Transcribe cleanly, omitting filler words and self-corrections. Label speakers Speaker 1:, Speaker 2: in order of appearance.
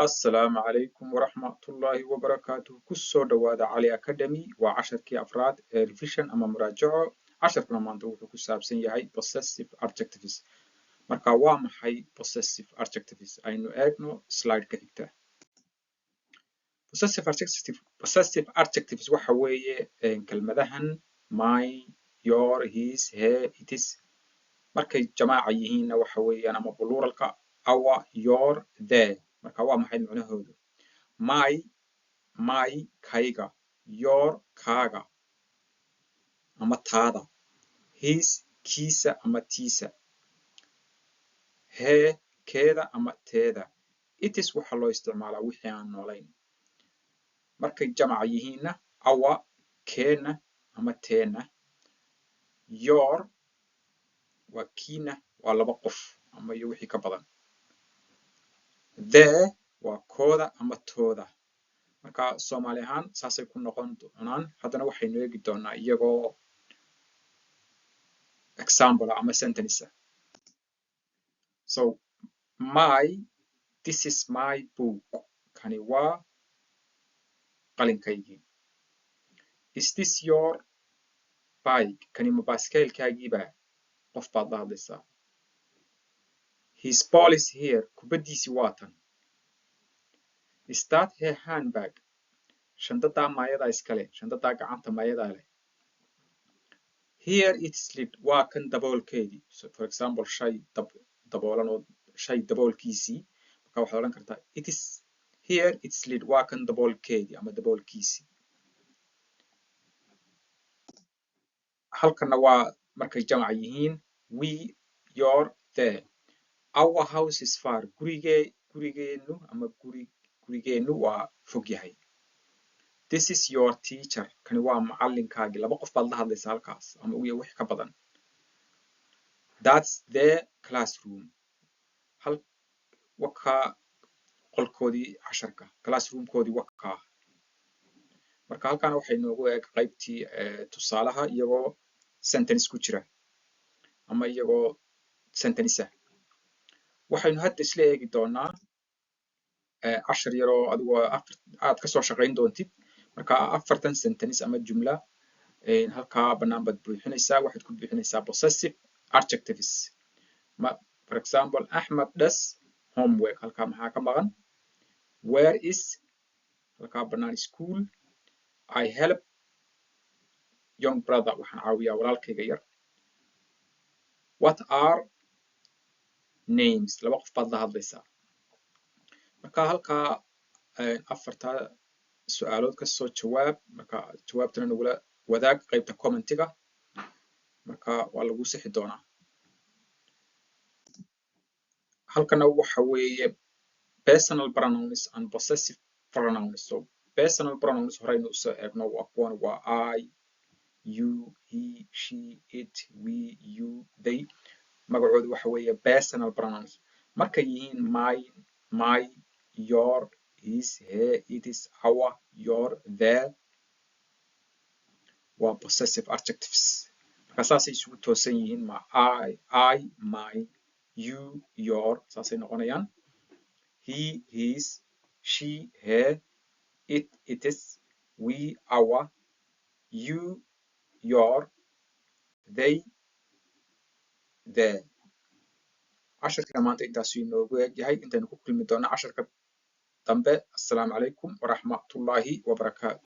Speaker 1: السلام عليكم ورحمة الله وبركاته كسو دوادا علي أكاديمي وعشركي أفراد ريفيشن أما مراجعة عشركنا مانتو وحو كسابسين يهي possessive adjectives marka waa maxay possessive adjectives aynu eegno slide ka xigta possessive adjectives waxa weeye kelmadahan my your his he it is markay jamaaca yihiinna waxa weeyaan ama pluralka our your their marka waa maxay macnahoodu my kayga your kaaga ama taada his kiisa ama tiisa he keeda ama teeda it is waxa loo isticmaalaa wixii aan noolayn markay jamaca yihiinna our keena ama teena your waa kiina waa laba qof ama iyo wixii ka badan their waa kooda ama tooda marka Soomaali ahaan saasay ku noqon doonaan haddana waxaynu eegi doonaa iyagoo example ama sentence so this is my book kani waa qalinkaygii is this your bike kani ma baaskiilkaagiiba qof baad la hadlaysaa his ball is here kubaddiisi waa tan is that her handbag shandadaa maayadaa iskale shandadaa gacanta maayadaa leh here it's lid waa kan daboolkeedii so for example shay daboolan oo shay daboolkiisii marka waxaad odhan kartaa it is here it's lid waa kan daboolkeedii ama daboolkiisii halkana waa markay jamac yihiin we your their our house is far gurigeenu ama gurigeenu waa fog yahay this is your teacher kani waa macalinkaagii laba qof baad la hadlaysaa halkaas ama ugu wix ka badan that's their classroom wakaa qolkoodii casharka classroomkoodii wakaa marka halkan waxay noogu eeg qaybtii tusaalaha iyagoo sentence ku jira ama iyagoo sentence waxaynu hadda isla eegi doonaa cashar yaroo adigoo aad kasoo shaqayn doontid marka afartan sentence ama jumla halkaa bannaan baad buuxinaysaa waxaad ku buuxinaysaa possessive adjectives for example Ahmed does homework halkaa maxaa ka maqan where is halkaa bannaan school I help young brother waxaan caawiyaa walaalkayga yar what are names laba qof baad la hadlaysaa marka halkaa afarta su'aalood ka soo jawaab marka jawaabtana nagula wadaag qaybta commentiga marka waa lagu sixi doonaa halkana waxa weeye personal pronouns and possessive pronouns so personal pronouns horeynu usoo eegno waa kuwan waa I you he she it we you they magacoodu waxa weeye personal pronouns markay yihiin my your his her it is our your their waa possessive adjectives marka saasay isugu toosan yihiin ma I my you your saasay noqonayaan he his she her it is we our you your they their casharkana maanta intaasuu inoogu eg yahay intaynu ku kulmi doona casharka dambe assalaamu calaykum waraxmatullaahi wabarakaatu